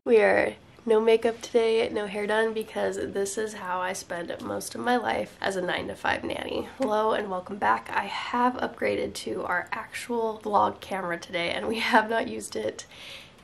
We are no makeup today, no hair done, because this is how I spend most of my life as a 9-to-5 nanny. Hello and welcome back. I have upgraded to our actual vlog camera today and we have not used it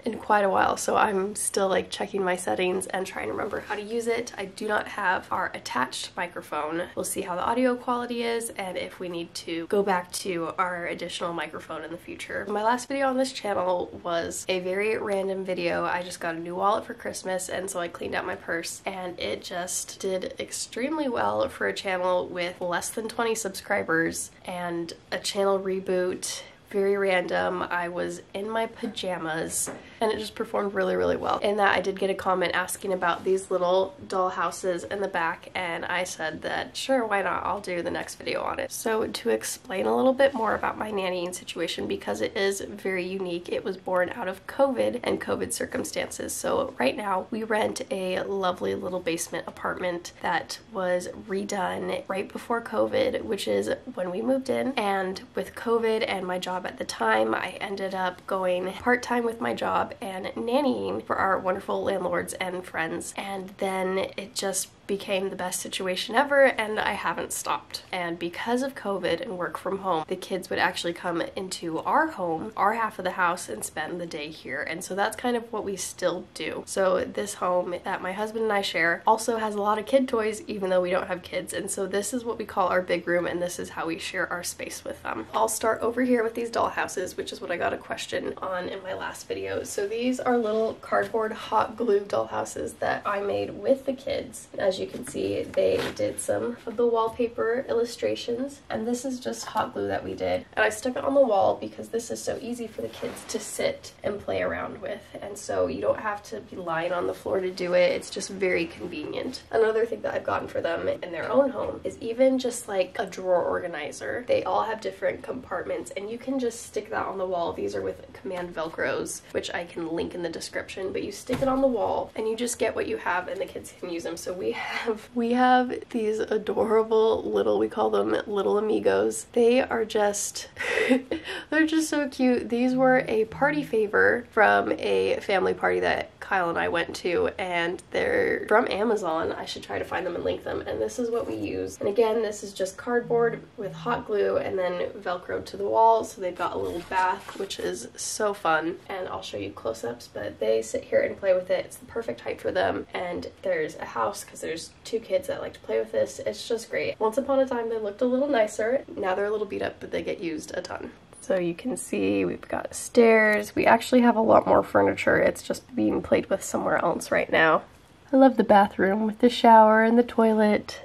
in quite a while, so I'm still like checking my settings and trying to remember how to use it. I do not have our attached microphone. We'll see how the audio quality is and if we need to go back to our additional microphone in the future. My last video on this channel was a very random video. I just got a new wallet for Christmas and so I cleaned out my purse and it just did extremely well for a channel with less than 20 subscribers and a channel reboot. Very random. I was in my pajamas and it just performed really, really well. In that I did get a comment asking about these little doll houses in the back and I said that sure, why not, I'll do the next video on it. So to explain a little bit more about my nannying situation, because it is very unique, it was born out of COVID and COVID circumstances. So right now we rent a lovely little basement apartment that was redone right before COVID, which is when we moved in. And with COVID and my job at the time, I ended up going part-time with my job and nannying for our wonderful landlords and friends, and then it just became the best situation ever and I haven't stopped. And because of COVID and work from home, the kids would actually come into our home, our half of the house, and spend the day here. And so that's kind of what we still do. So this home that my husband and I share also has a lot of kid toys, even though we don't have kids. And so this is what we call our big room and this is how we share our space with them. I'll start over here with these doll houses, which is what I got a question on in my last video. So these are little cardboard hot glue doll houses that I made with the kids. As you can see, they did some of the wallpaper illustrations, and this is just hot glue that we did. And I stuck it on the wall because this is so easy for the kids to sit and play around with, and so you don't have to be lying on the floor to do it. It's just very convenient. Another thing that I've gotten for them in their own home is even just like a drawer organizer. They all have different compartments and you can just stick that on the wall. These are with command velcros, which I can link in the description, but you stick it on the wall and you just get what you have and the kids can use them. So we have these adorable little, we call them little amigos. They are just they're just so cute. These were a party favor from a family party that Kyle and I went to, and they're from Amazon. I should try to find them and link them. And this is what we use. And again, this is just cardboard with hot glue and then velcroed to the wall. So they've got a little bath, which is so fun. And I'll show you close-ups, but they sit here and play with it. It's the perfect height for them. And there's a house because there's two kids that like to play with this. It's just great. Once upon a time, they looked a little nicer. Now they're a little beat up, but they get used a ton. So you can see we've got stairs. We actually have a lot more furniture. It's just being played with somewhere else right now. I love the bathroom with the shower and the toilet,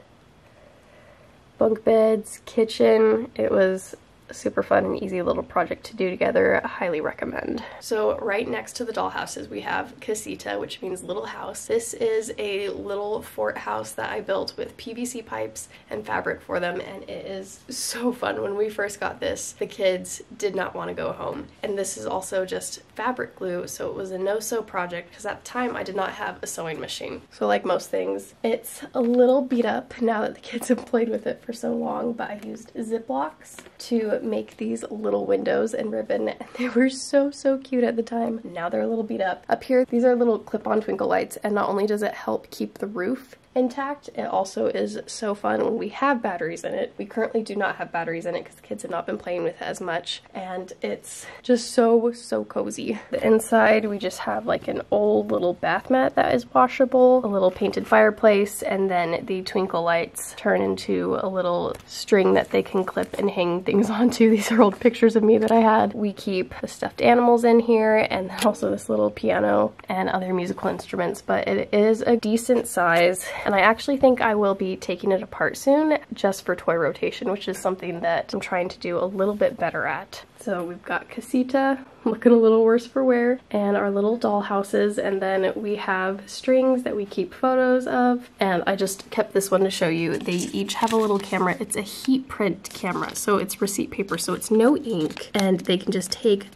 bunk beds, kitchen. It was a super fun and easy little project to do together. I highly recommend. So right next to the doll houses we have casita, which means little house. This is a little fort house that I built with PVC pipes and fabric for them, and it is so fun. When we first got this, the kids did not want to go home, and this is also just fabric glue, so it was a no-sew project because at the time I did not have a sewing machine. So like most things, it's a little beat up now that the kids have played with it for so long, but I used Ziplocs to make these little windows and ribbon, and they were so cute at the time. Now they're a little beat up. Up here, these are little clip-on twinkle lights, and not only does it help keep the roof intact, it also is so fun when we have batteries in it. We currently do not have batteries in it because the kids have not been playing with it as much, and it's just so cozy. The inside, we just have like an old little bath mat that is washable, a little painted fireplace, and then the twinkle lights turn into a little string that they can clip and hang things onto. These are old pictures of me that I had. We keep the stuffed animals in here, and then also this little piano and other musical instruments, but it is a decent size. And I actually think I will be taking it apart soon just for toy rotation, which is something that I'm trying to do a little bit better at. So we've got casita, looking a little worse for wear, and our little doll houses, and then we have strings that we keep photos of, and I just kept this one to show you. They each have a little camera. It's a heat print camera, so it's receipt paper, so it's no ink, and they can just take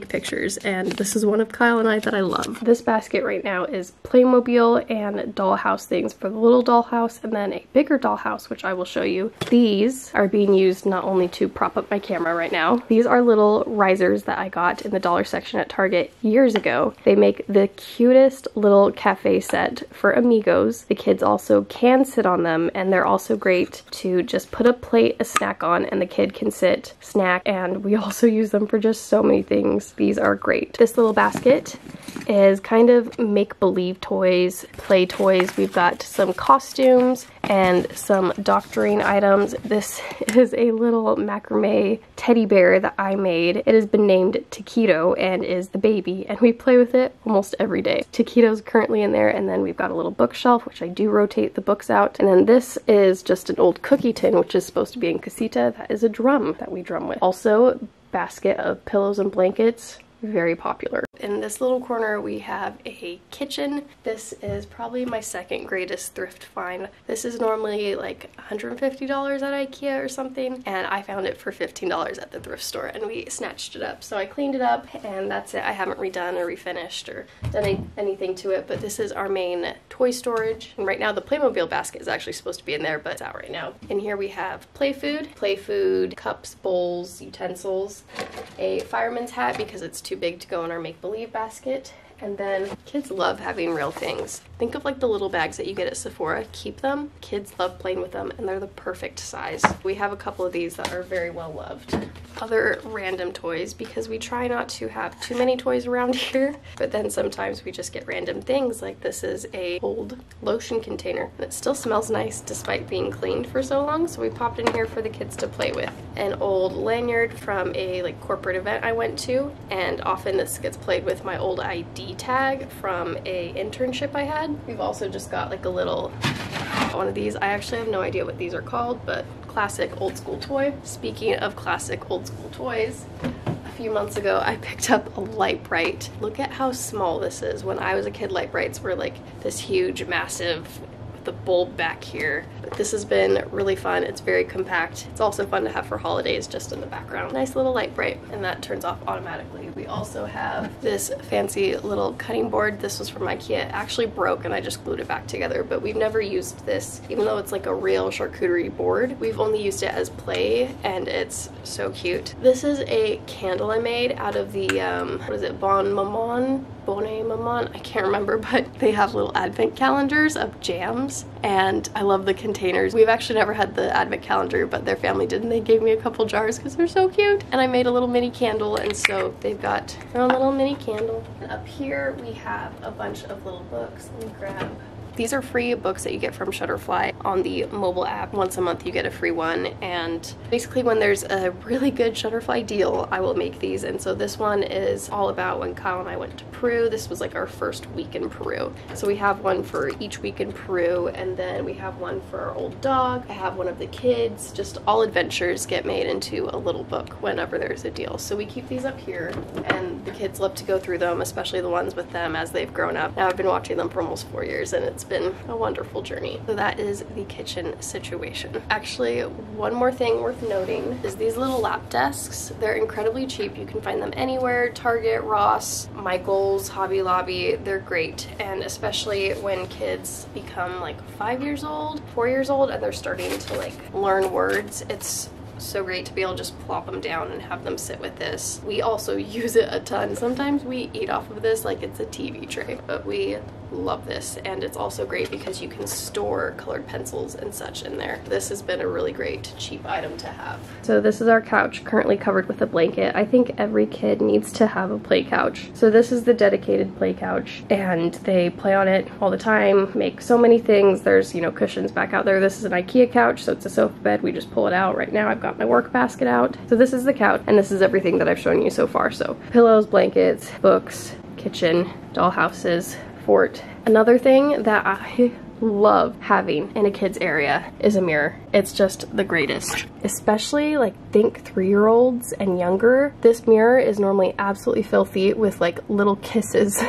pictures, and this is one of Kyle and I that I love. This basket right now is PlayMobil and dollhouse things for the little dollhouse, and then a bigger dollhouse, which I will show you. These are being used not only to prop up my camera right now, these are little risers that I got in the dollar section at Target years ago. They make the cutest little cafe set for amigos. The kids also can sit on them, and they're also great to just put a plate, a snack on, and the kid can sit, snack, and we also use them for just so many things. These are great. This little basket is kind of make-believe toys, play toys. We've got some costumes and some doctoring items. This is a little macrame teddy bear that I made. It has been named Taquito and is the baby, and we play with it almost every day. Taquito's currently in there, and then we've got a little bookshelf, which I do rotate the books out. And then this is just an old cookie tin, which is supposed to be in casita. That is a drum that we drum with. Also, basket of pillows and blankets. Very popular. In this little corner we have a kitchen. This is probably my second greatest thrift find. This is normally like $150 at IKEA or something, and I found it for $15 at the thrift store, and we snatched it up. So I cleaned it up, and that's it. I haven't redone or refinished or done anything to it, but this is our main toy storage. And right now the PlayMobil basket is actually supposed to be in there, but it's out right now. In here we have play food, cups, bowls, utensils, a fireman's hat because it's too big to go in our make-believe basket. And then kids love having real things. Think of like the little bags that you get at Sephora. Keep them. Kids love playing with them, and they're the perfect size. We have a couple of these that are very well loved. Other random toys, because we try not to have too many toys around here, but then sometimes we just get random things. Like this is a old lotion container, and it still smells nice despite being cleaned for so long, so we popped in here for the kids to play with. An old lanyard from a like corporate event I went to, and often this gets played with. My old ID tag from a internship I had. We've also just got like a little one of these. I actually have no idea what these are called, but classic old school toy. Speaking of classic old school toys, a few months ago I picked up a LiteBrite. Look at how small this is. When I was a kid, LiteBrites were like this huge, massive, the bulb back here. But this has been really fun. It's very compact. It's also fun to have for holidays just in the background. Nice little LiteBrite, and that turns off automatically. We also have this fancy little cutting board. This was from IKEA. It actually broke and I just glued it back together, but we've never used this. Even though it's like a real charcuterie board, we've only used it as play, and it's so cute. This is a candle I made out of the, what is it, Bonne Maman? I can't remember, but they have little advent calendars of jams, and I love the containers. We've actually never had the advent calendar, but their family did, and they gave me a couple jars because they're so cute. And I made a little mini candle, and so they've got their own little mini candle. And up here we have a bunch of little books. Let me grab. These are free books that you get from Shutterfly on the mobile app. Once a month you get a free one, and basically when there's a really good Shutterfly deal, I will make these. And so this one is all about when Kyle and I went to Peru. This was like our first week in Peru. So we have one for each week in Peru, and then we have one for our old dog. I have one of the kids. Just all adventures get made into a little book whenever there's a deal. So we keep these up here, and the kids love to go through them, especially the ones with them as they've grown up. Now I've been watching them for almost 4 years, and it's been a wonderful journey. So that is the kitchen situation. Actually, one more thing worth noting is these little lap desks. They're incredibly cheap. You can find them anywhere. Target, Ross, Michael's, Hobby Lobby. They're great, and especially when kids become like 5 years old, 4 years old, and they're starting to like learn words. It's so great to be able to just plop them down and have them sit with this. We also use it a ton. Sometimes we eat off of this like it's a TV tray, but we love this. And it's also great because you can store colored pencils and such in there. This has been a really great cheap item to have. So this is our couch, currently covered with a blanket. I think every kid needs to have a play couch. So this is the dedicated play couch, and they play on it all the time, make so many things. There's, you know, cushions back out there. This is an IKEA couch, so it's a sofa bed. We just pull it out. Right now I've got my work basket out. So this is the couch, and this is everything that I've shown you so far. So pillows, blankets, books, kitchen, dollhouses, fort. Another thing that I love having in a kid's area is a mirror. It's just the greatest. Especially like think 3-year-olds and younger. This mirror is normally absolutely filthy with like little kisses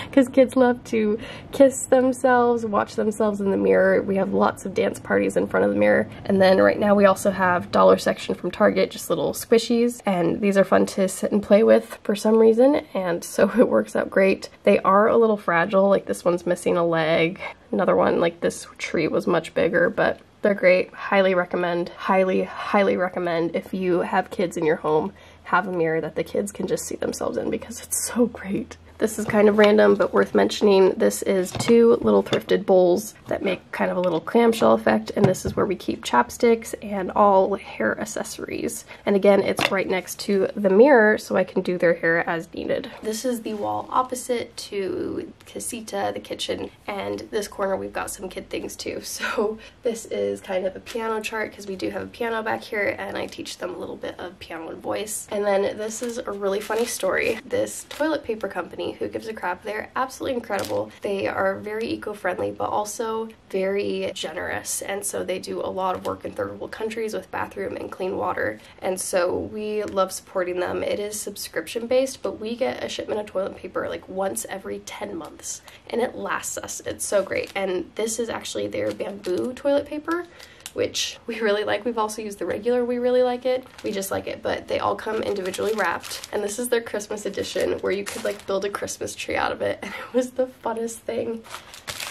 because kids love to kiss themselves, watch themselves in the mirror. We have lots of dance parties in front of the mirror. And then right now we also have dollar section from Target, just little squishies, and these are fun to sit and play with for some reason, and so it works out great. They are a little fragile, like this one's missing a leg. Another one like this tree was much bigger, but they're great. Highly recommend, highly recommend if you have kids in your home have a mirror that the kids can just see themselves in because it's so great. This is kind of random, but worth mentioning. This is 2 little thrifted bowls that make kind of a little clamshell effect, and this is where we keep chapsticks and all hair accessories. And again, it's right next to the mirror, so I can do their hair as needed. This is the wall opposite to casita, the kitchen, and this corner we've got some kid things too. So this is kind of a piano chart because we do have a piano back here, and I teach them a little bit of piano and voice. And then this is a really funny story. This toilet paper company, who gives a crap, they're absolutely incredible. They are very eco-friendly but also very generous, and so they do a lot of work in third world countries with bathroom and clean water, and so we love supporting them. It is subscription based, but we get a shipment of toilet paper like once every 10 months and it lasts us. It's so great. And this is actually their bamboo toilet paper, which we really like. We've also used the regular, we really like it. We just like it, but they all come individually wrapped. And this is their Christmas edition where you could like build a Christmas tree out of it. And it was the funnest thing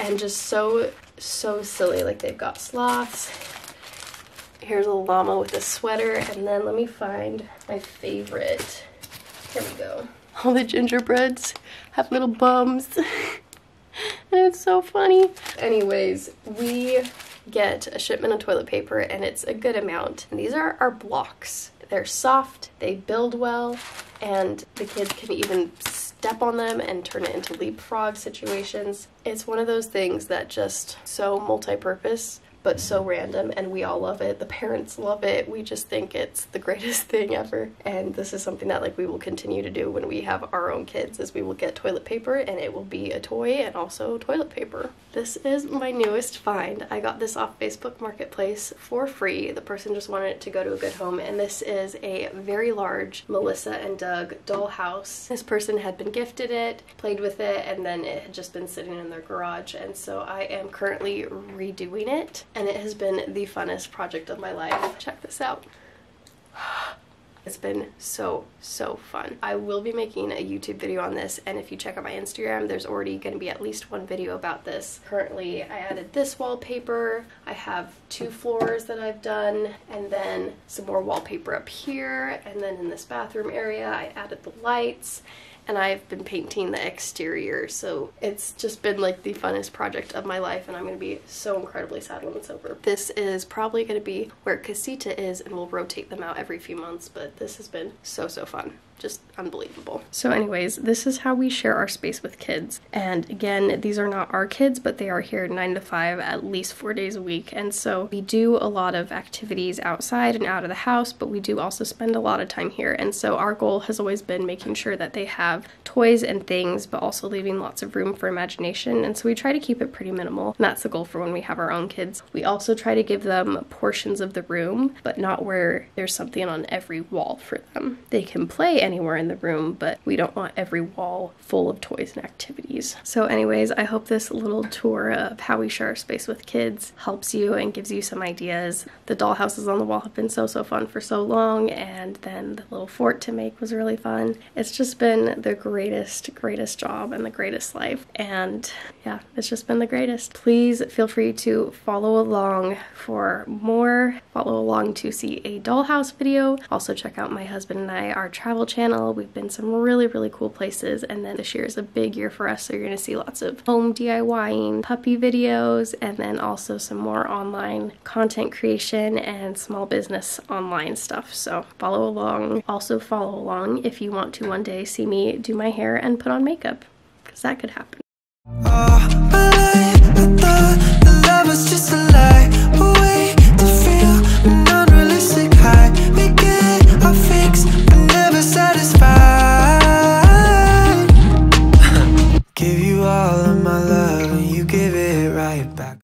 and just so silly. Like they've got sloths. Here's a llama with a sweater. And then let me find my favorite. Here we go. All the gingerbreads have little bums. And it's so funny. Anyways, we get a shipment of toilet paper and it's a good amount. And these are our blocks. They're soft, they build well, and the kids can even step on them and turn it into leapfrog situations. It's one of those things that just so multi-purpose but so random, and we all love it. The parents love it. We just think it's the greatest thing ever. And this is something that like we will continue to do when we have our own kids, is we will get toilet paper and it will be a toy and also toilet paper. This is my newest find. I got this off Facebook Marketplace for free. The person just wanted it to go to a good home, and this is a very large Melissa and Doug dollhouse. This person had been gifted it, played with it, and then it had just been sitting in their garage, and so I am currently redoing it. And it has been the funnest project of my life. Check this out. It's been so fun. I will be making a YouTube video on this, and if you check out my Instagram, there's already going to be at least one video about this. Currently, I added this wallpaper. I have 2 floors that I've done, and then some more wallpaper up here, and then in this bathroom area, I added the lights. And I've been painting the exterior, so it's just been like the funnest project of my life, and I'm going to be so incredibly sad when it's over. This is probably going to be where casita is, and we'll rotate them out every few months, but this has been so fun. Just unbelievable. So anyways, this is how we share our space with kids. And again, these are not our kids, but they are here 9 to 5 at least 4 days a week. And so we do a lot of activities outside and out of the house, but we do also spend a lot of time here. And so our goal has always been making sure that they have toys and things, but also leaving lots of room for imagination. And so we try to keep it pretty minimal. And that's the goal for when we have our own kids. We also try to give them portions of the room, but not where there's something on every wall for them. They can play anywhere in the room, but we don't want every wall full of toys and activities. So anyways, I hope this little tour of how we share our space with kids helps you and gives you some ideas. The dollhouses on the wall have been so fun for so long, and then the little fort to make was really fun. It's just been the greatest job and the greatest life, and yeah, it's just been the greatest. Please feel free to follow along for more. Follow along to see a dollhouse video. Also check out my husband and I, our travel channel. We've been some really cool places, and then this year is a big year for us, so you're gonna see lots of home DIYing, puppy videos, and then also some more online content creation and small business online stuff. So follow along. Also follow along if you want to one day see me do my hair and put on makeup, because that could happen.